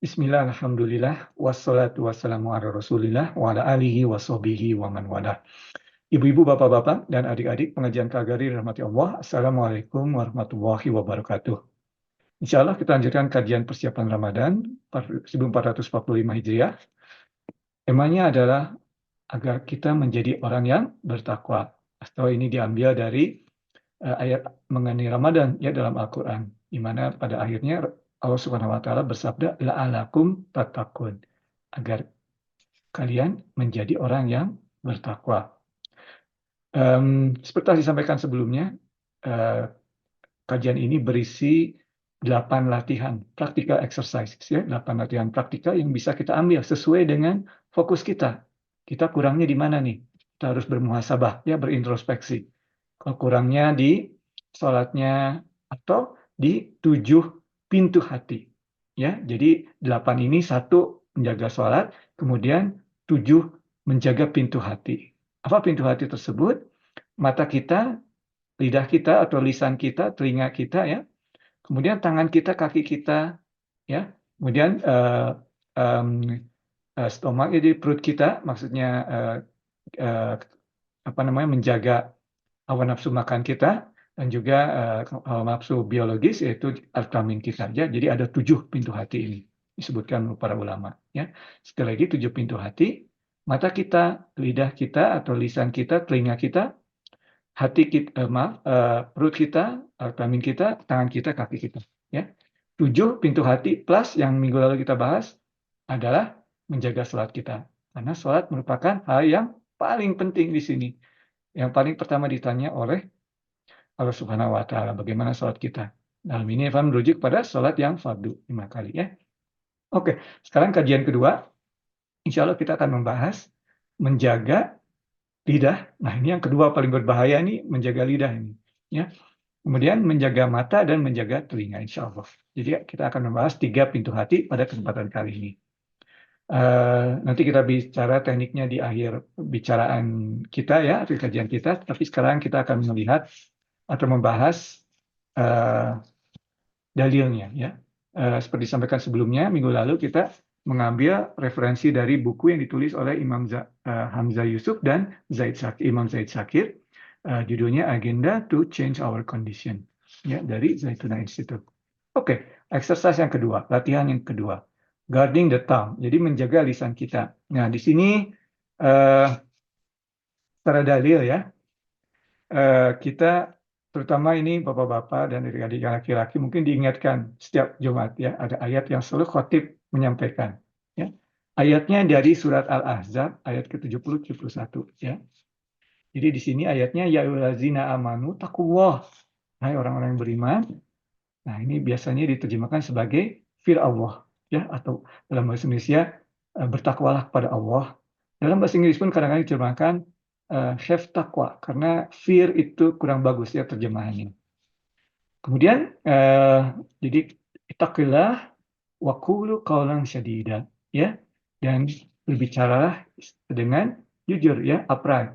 Bismillah, alhamdulillah, wassalatu wassalamu ala rasulillah, wa ala alihi wa sahbihi wa man wala. Ibu-ibu, bapak-bapak, dan adik-adik pengajian Kagari rahmati Allah, Assalamualaikum warahmatullahi wabarakatuh. Insya Allah kita lanjutkan kajian persiapan Ramadan 1445 Hijriah. Temanya adalah agar kita menjadi orang yang bertakwa. Atau ini diambil dari ayat mengenai Ramadan ya dalam Al-Quran, di mana pada akhirnya Allah Subhanahu wa taala bersabda la'alakum tattaqun, agar kalian menjadi orang yang bertakwa. Seperti yang disampaikan sebelumnya, kajian ini berisi 8 latihan practical exercise ya, 8 latihan praktikal yang bisa kita ambil sesuai dengan fokus kita. Kita kurangnya di mana nih? Kita harus bermuhasabah ya, berintrospeksi. Kalau kurangnya di sholatnya atau di 7 pintu hati. Ya, jadi 8 ini, 1 menjaga sholat, kemudian 7 menjaga pintu hati. Apa pintu hati tersebut? Mata kita, lidah kita atau lisan kita, telinga kita ya. Kemudian tangan kita, kaki kita ya. Kemudian stomach, jadi perut kita, maksudnya menjaga hawa nafsu makan kita, dan juga hawa nafsu biologis yaitu al-kamin kita ya. Jadi ada 7 pintu hati ini disebutkan oleh para ulama ya. Sekali lagi 7 pintu hati: mata kita, lidah kita atau lisan kita, telinga kita, hati kita, perut kita, al-kamin kita, tangan kita, kaki kita ya. 7 pintu hati plus yang minggu lalu kita bahas adalah menjaga sholat kita, karena sholat merupakan hal yang paling penting di sini. Yang paling pertama ditanya oleh Allah Subhanahu wa taala, bagaimana sholat kita. Dalam ini Evan merujuk pada sholat yang fardu 5 kali ya. Oke, sekarang kajian kedua. Insya Allah kita akan membahas menjaga lidah. Nah, ini yang kedua paling berbahaya nih, menjaga lidah ini ya. Kemudian menjaga mata dan menjaga telinga insya Allah. Jadi kita akan membahas 3 pintu hati pada kesempatan kali ini. Nanti kita bicara tekniknya di akhir bicaraan kita ya, akhir kajian kita. Tapi sekarang kita akan melihat atau membahas dalilnya ya. Seperti disampaikan sebelumnya, minggu lalu kita mengambil referensi dari buku yang ditulis oleh Imam Hamzah Yusuf dan Imam Zaid Shakir, judulnya Agenda to Change Our Condition ya, dari Zaituna Institute. Oke, exercise yang kedua, latihan yang kedua, guarding the tongue, jadi menjaga lisan kita. Nah, di sini secara dalil ya, kita terutama ini bapak-bapak dan adik-adik laki-laki mungkin diingatkan setiap Jumat ya, ada ayat yang selalu khotib menyampaikan ya. Ayatnya dari surat Al-Ahzab ayat ke-70-71 ya. Jadi di sini ayatnya ya ayyuhallazina amanu taqullah, hai orang-orang yang beriman. Nah, ini biasanya diterjemahkan sebagai fear Allah ya, atau dalam bahasa Indonesia bertakwalah kepada Allah. Dalam bahasa Inggris pun kadang-kadang diterjemahkan have takwa, karena fear itu kurang bagus ya terjemahannya. Kemudian jadi ittaqillah wa qulu qawlan syadida ya, dan berbicaralah dengan jujur ya, upright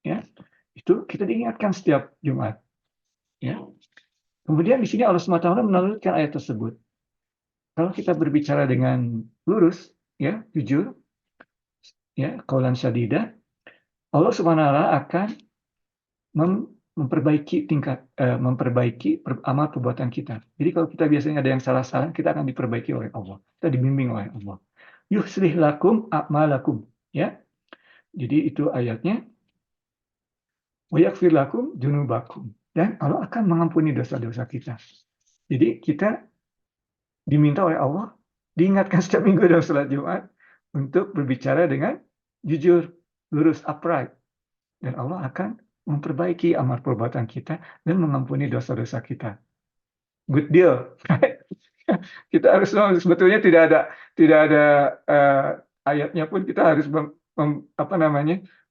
ya. Itu kita diingatkan setiap Jumat ya. Kemudian di sini Allah SWT menurunkan ayat tersebut. Kalau kita berbicara dengan lurus ya, jujur ya, qawlan syadida, Allah SWT akan memperbaiki amal perbuatan kita. Jadi kalau kita biasanya ada yang salah-salah, kita akan diperbaiki oleh Allah. Kita dibimbing oleh Allah. Yuslih lakum a'malakum ya. Jadi itu ayatnya. Wa yaghfir lakum dzunubakum, dan Allah akan mengampuni dosa-dosa kita. Jadi kita diminta oleh Allah, diingatkan setiap minggu dalam salat Jumat untuk berbicara dengan jujur, lurus, upright. Dan Allah akan memperbaiki amal perbuatan kita dan mengampuni dosa-dosa kita. Good deal. Kita harus, sebetulnya tidak ada ayatnya pun kita harus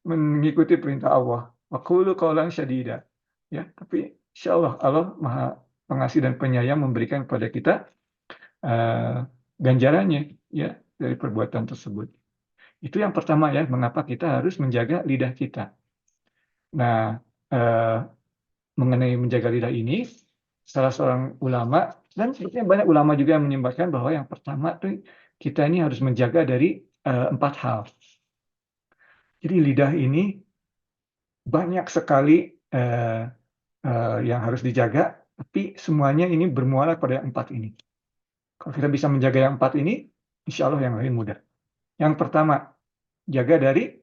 mengikuti perintah Allah. Wa qulu qawlan syadida. Ya, tapi insya Allah Maha Pengasih dan Penyayang memberikan kepada kita ganjarannya ya dari perbuatan tersebut. Itu yang pertama ya, mengapa kita harus menjaga lidah kita. Nah, mengenai menjaga lidah ini, salah seorang ulama Dan sebetulnya banyak ulama juga yang menyebutkan bahwa yang pertama tuh kita ini harus menjaga dari 4 hal. Jadi lidah ini banyak sekali yang harus dijaga, tapi semuanya ini bermuara pada yang 4 ini. Kalau kita bisa menjaga yang 4 ini, insya Allah yang lain mudah. Yang pertama, jaga dari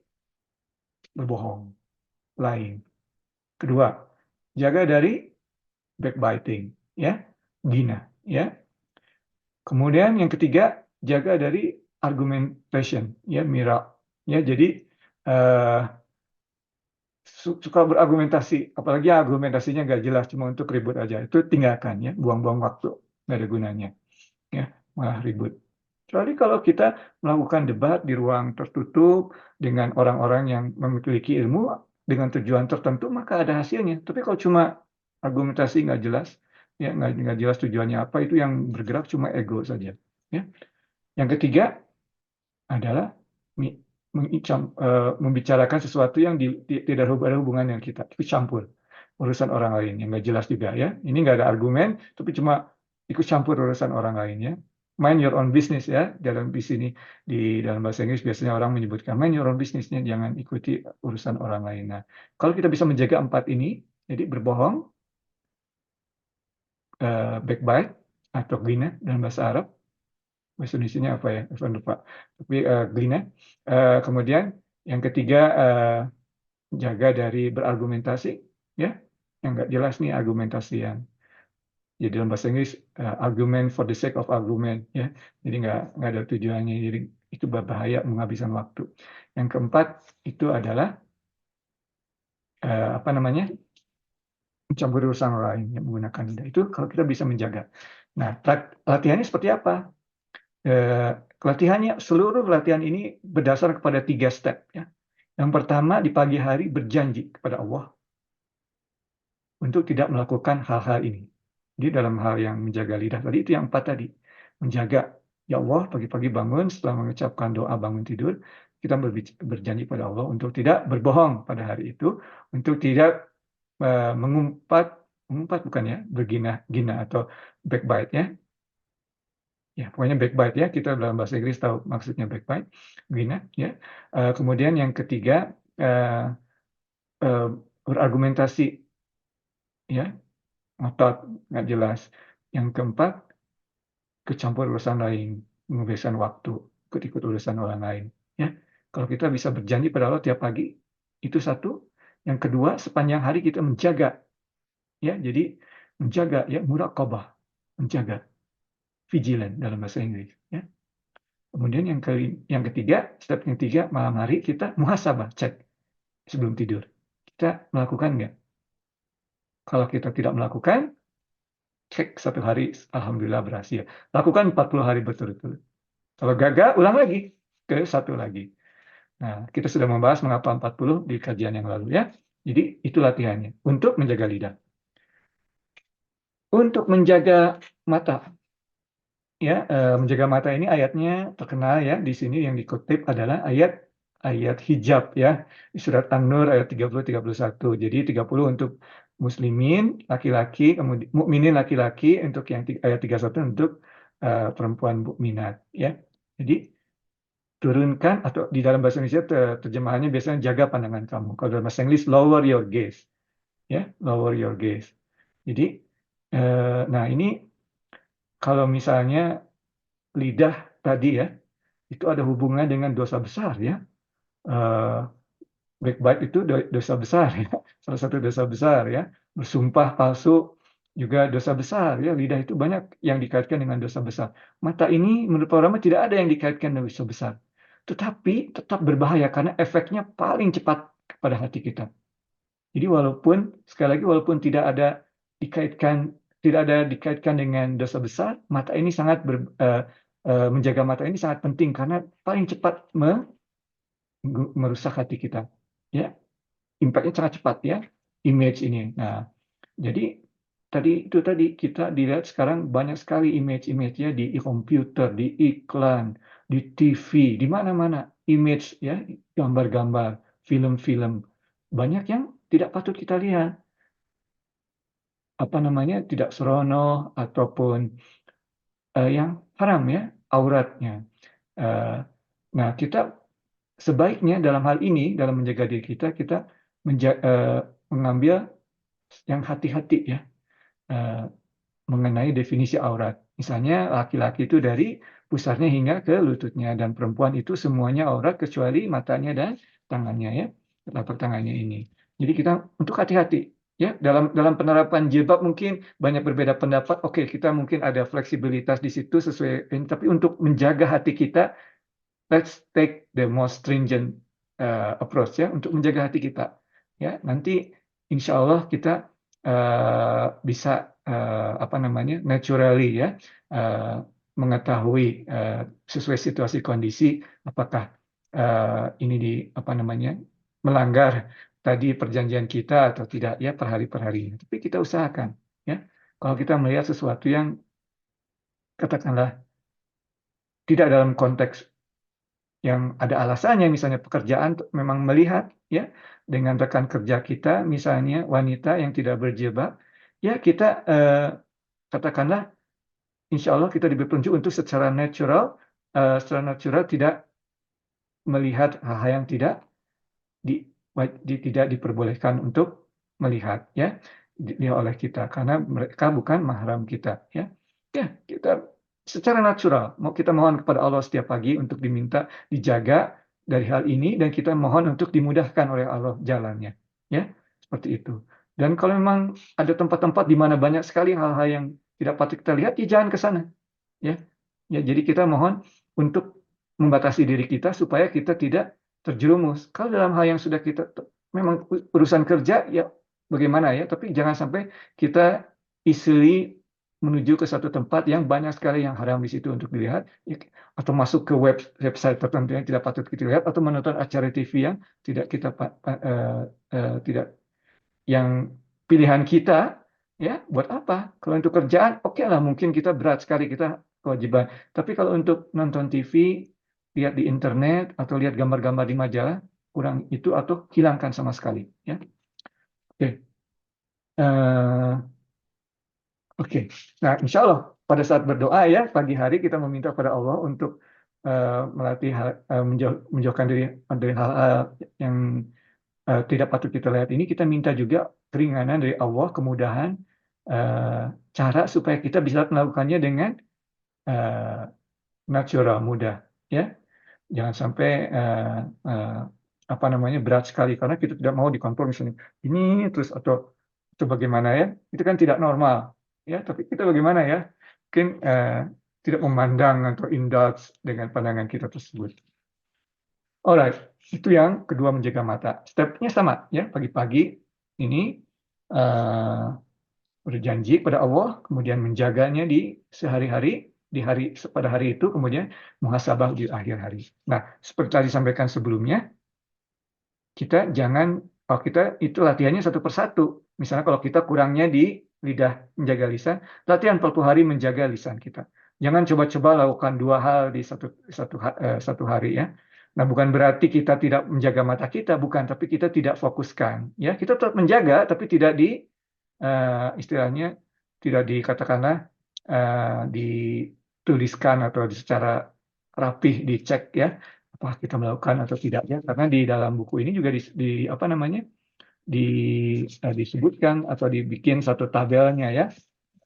berbohong, lying. Kedua, jaga dari backbiting, ya, ghina, ya. Kemudian yang ketiga, jaga dari argumentation, ya, mira, ya. Jadi eh, suka berargumentasi, apalagi argumentasinya nggak jelas, cuma untuk ribut aja, itu tinggalkan, ya, buang-buang waktu, nggak ada gunanya, ya, malah ribut. Kecuali kalau kita melakukan debat di ruang tertutup dengan orang-orang yang memiliki ilmu dengan tujuan tertentu, maka ada hasilnya. Tapi kalau cuma argumentasi nggak jelas, ya, nggak jelas tujuannya apa, itu yang bergerak cuma ego saja. Ya. Yang ketiga adalah membicarakan sesuatu yang tidak ada hubungan dengan kita, itu campur urusan orang lain yang nggak jelas juga, ya. Ini nggak ada argumen, tapi cuma ikut campur urusan orang lain, ya. Mind your own business, ya. Dalam di sini di dalam bahasa Inggris biasanya orang menyebutkan mind your own business-nya, jangan ikuti urusan orang lain. Nah, kalau kita bisa menjaga 4 ini, jadi berbohong, backbite atau ghina dalam bahasa Arab, bahasa Indonesia apa ya? Saya lupa. Tapi ghina. Kemudian yang ketiga, jaga dari berargumentasi, ya. Yang nggak jelas nih argumentasi yang, jadi dalam bahasa Inggris argument for the sake of argument, ya. Jadi nggak ada tujuannya, jadi itu berbahaya, menghabiskan waktu. Yang keempat itu adalah apa namanya, mencampur urusan orang lain, yang menggunakan lidah. Itu kalau kita bisa menjaga. Nah, latihannya seperti apa? Latihannya, seluruh latihan ini berdasar kepada 3 step, ya. Yang pertama, di pagi hari berjanji kepada Allah untuk tidak melakukan hal-hal ini. Jadi dalam hal yang menjaga lidah tadi, itu yang 4 tadi. Menjaga, ya Allah, pagi-pagi bangun, setelah mengucapkan doa bangun tidur, kita berjanji pada Allah untuk tidak berbohong pada hari itu, untuk tidak mengumpat bukan, ya, bergina atau backbite, ya. Ya, pokoknya backbite, ya. Kita dalam bahasa Inggris tahu maksudnya backbite, gina, ya. Kemudian yang ketiga, berargumentasi, ya, ngotot, nggak jelas. Yang keempat, kecampur urusan lain, menghabiskan waktu, ikut-ikut urusan orang lain. Ya, kalau kita bisa berjanji pada Allah tiap pagi, itu satu. Yang kedua, sepanjang hari kita menjaga, ya, jadi menjaga, ya, muraqabah, menjaga, vigilant dalam bahasa Inggris, ya. Kemudian yang ketiga, step yang ketiga, malam hari kita muhasabah, cek sebelum tidur. Kita melakukan nggak? Kalau kita tidak melakukan, cek 1 hari, alhamdulillah berhasil. Lakukan 40 hari berturut-turut. Kalau gagal, ulang lagi ke 1 lagi. Nah, kita sudah membahas mengapa 40 di kajian yang lalu, ya. Jadi itu latihannya untuk menjaga lidah. Untuk menjaga mata, ya, menjaga mata ini ayatnya terkenal, ya. Di sini yang dikutip adalah ayat hijab, ya, di surat An-Nur ayat 30-31. Jadi 30 untuk muslimin laki-laki, kemudian mukminin laki-laki, untuk yang ayat 31 untuk perempuan mukminat, ya. Jadi turunkan, atau di dalam bahasa Indonesia terjemahannya biasanya jaga pandangan kamu. Kalau dalam bahasa Inggris lower your gaze, ya, lower your gaze. Jadi nah ini kalau misalnya lidah tadi, ya, itu ada hubungan dengan dosa besar, ya. Eh, Backbite itu dosa besar, ya. Salah satu dosa besar, ya. Bersumpah palsu juga dosa besar, ya. Lidah itu banyak yang dikaitkan dengan dosa besar. Mata ini menurut para ulama tidak ada yang dikaitkan dengan dosa besar. Tetapi tetap berbahaya karena efeknya paling cepat kepada hati kita. Jadi walaupun, sekali lagi, walaupun tidak ada dikaitkan dengan dosa besar, mata ini menjaga mata ini sangat penting karena paling cepat merusak hati kita. Ya, impact-nya sangat cepat, ya, image ini. Nah, jadi tadi kita dilihat sekarang banyak sekali image-image, ya, di komputer, di iklan, di TV, di mana-mana image, ya, gambar-gambar, film-film, banyak yang tidak patut kita lihat. apa namanya, tidak senonoh ataupun yang haram ya, auratnya. Eh, Nah, kita sebaiknya dalam hal ini, dalam menjaga diri kita, kita mengambil yang hati-hati ya, eh, mengenai definisi aurat. Misalnya laki-laki itu dari pusarnya hingga ke lututnya, dan perempuan itu semuanya aurat kecuali matanya dan tangannya ya, telapak tangannya ini. Jadi kita untuk hati-hati ya, dalam penerapan jilbab mungkin banyak berbeda pendapat. Oke, kita mungkin ada fleksibilitas di situ sesuai ini, tapi untuk menjaga hati kita, let's take the most stringent approach ya, untuk menjaga hati kita ya. Nanti insya Allah kita bisa apa namanya, naturally ya, uh, mengetahui sesuai situasi kondisi apakah ini di apa namanya, melanggar tadi perjanjian kita atau tidak ya, per hari per hari. Tapi kita usahakan ya, kalau kita melihat sesuatu yang katakanlah tidak dalam konteks yang ada alasannya, misalnya pekerjaan memang melihat ya, dengan rekan kerja kita misalnya wanita yang tidak berjilbab, ya kita katakanlah insya Allah kita diberi petunjuk untuk secara natural tidak melihat hal-hal yang tidak diperbolehkan untuk melihat ya, oleh kita, karena mereka bukan mahram kita ya. Ya, kita secara natural mau kita mohon kepada Allah setiap pagi untuk diminta dijaga dari hal ini, dan kita mohon untuk dimudahkan oleh Allah jalannya ya, seperti itu. Dan kalau memang ada tempat-tempat di mana banyak sekali hal-hal yang tidak patut kita lihat, ya jangan ke sana ya. Ya, jadi kita mohon untuk membatasi diri kita supaya kita tidak terjerumus. Kalau dalam hal yang sudah kita memang urusan kerja ya bagaimana ya, tapi jangan sampai kita easily menuju ke satu tempat yang banyak sekali yang haram di situ untuk dilihat ya, atau masuk ke website tertentu yang tidak patut kita lihat, atau menonton acara TV yang tidak kita tidak yang pilihan kita ya. Buat apa? Kalau untuk kerjaan oke lah, mungkin kita berat sekali, kita kewajiban. Tapi kalau untuk nonton TV, lihat di internet atau lihat gambar-gambar di majalah, kurang itu atau hilangkan sama sekali ya. Oke. Oke. Nah, insya Allah pada saat berdoa ya pagi hari kita meminta pada Allah untuk melatih menjauhkan diri dari hal-hal yang tidak patut kita lihat ini. Kita minta juga keringanan dari Allah, kemudahan, eh, cara supaya kita bisa melakukannya dengan eh, natural, mudah ya. Jangan sampai eh, apa namanya, berat sekali karena kita tidak mau dikontrol misalnya ini terus, atau bagaimana ya, itu kan tidak normal ya. Tapi kita bagaimana ya, mungkin tidak memandang atau indulge dengan pandangan kita tersebut. Alright, itu yang kedua, menjaga mata. Stepnya sama ya, pagi-pagi ini eh, berjanji pada Allah, kemudian menjaganya di sehari-hari, pada hari itu, kemudian muhasabah di akhir hari. Nah, seperti tadi disampaikan sebelumnya, kita jangan, kalau kita itu latihannya satu persatu. Misalnya kalau kita kurangnya di lidah, menjaga lisan, latihan 40 hari menjaga lisan kita. Jangan coba-coba lakukan dua hal di satu hari ya. Nah, bukan berarti kita tidak menjaga mata kita, bukan, tapi kita tidak fokuskan. Ya, kita tetap menjaga, tapi tidak istilahnya tidak dikatakanlah dituliskan atau secara rapih dicek ya, apakah kita melakukan atau tidak ya, karena di dalam buku ini juga apa namanya, disebutkan atau dibikin satu tabelnya ya,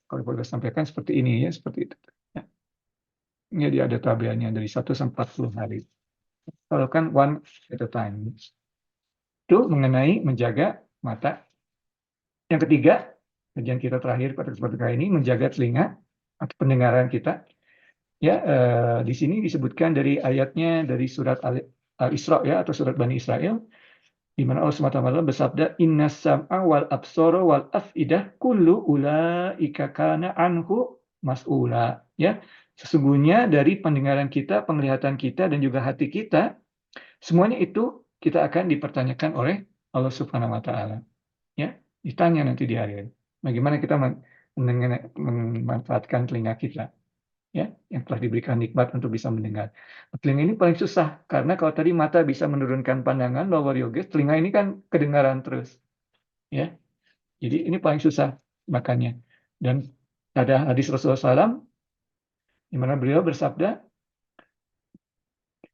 kalau boleh sampaikan seperti ini ya, seperti itu ya. Ini dia ada tabelnya dari 1 sampai 40 hari, kalau kan one at a time. Itu mengenai menjaga mata. Yang ketiga, kajian kita terakhir pada kesempatan kali ini, menjaga telinga atau pendengaran kita. Ya, di sini disebutkan dari ayatnya dari surat Al-Isra ya, atau surat Bani Israel, di mana Allah SWT bersabda, Inna sam'a wal absara wal af'idah kullu ulaika kana anhu mas'ula. Ya, sesungguhnya dari pendengaran kita, penglihatan kita, dan juga hati kita, semuanya itu kita akan dipertanyakan oleh Allah Subhanahu wa taala. Ya, ditanya nanti di akhir. Bagaimana kita memanfaatkan telinga kita ya, yang telah diberikan nikmat untuk bisa mendengar. Telinga ini paling susah karena kalau tadi mata bisa menurunkan pandangan lower yoga, telinga ini kan kedengaran terus ya. Jadi ini paling susah. makannya. Dan ada hadis Rasulullah SAW di mana beliau bersabda,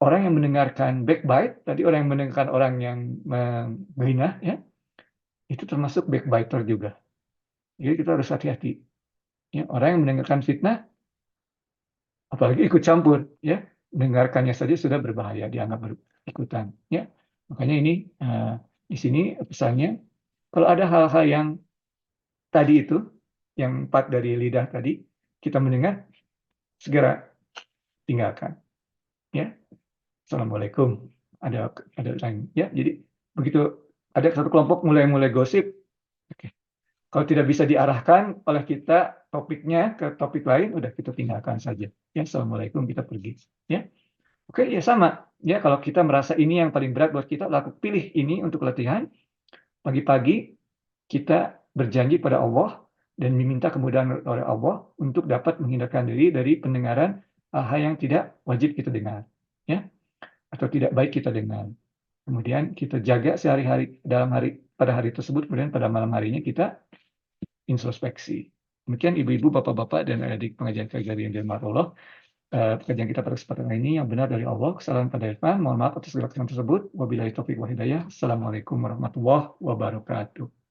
orang yang mendengarkan backbite, tadi orang yang mendengarkan orang yang menghina, ya, itu termasuk backbiter juga. Jadi kita harus hati-hati. Ya, orang yang mendengarkan fitnah, apalagi ikut campur, ya, mendengarkannya saja sudah berbahaya, dianggap berikutan. Ya, makanya ini di sini pesannya, kalau ada hal-hal yang tadi itu, yang 4 dari lidah tadi, kita mendengar, segera tinggalkan. Ya, Assalamualaikum. Ada lain. Ya, jadi begitu ada satu kelompok mulai gosip, oke. Kalau tidak bisa diarahkan oleh kita topiknya ke topik lain, udah kita tinggalkan saja. Ya, Assalamualaikum, kita pergi. Ya, oke, ya sama. Ya, kalau kita merasa ini yang paling berat buat kita, pilih ini untuk latihan. Pagi-pagi kita berjanji pada Allah dan meminta kemudahan oleh Allah untuk dapat menghindarkan diri dari pendengaran hal-hal yang tidak wajib kita dengar, ya, atau tidak baik kita dengar. Kemudian kita jaga sehari-hari pada hari tersebut, kemudian pada malam harinya kita introspeksi. Demikian ibu-ibu, bapak-bapak, dan adik pengajian kejadian dan Allah. Pekerjaan kita pada kesempatan ini yang benar dari Allah, kesalahan pada Irfan. Mohon maaf atas segala kesalahan tersebut. Wabillahi taufiq wal hidayah. Assalamualaikum warahmatullahi wabarakatuh.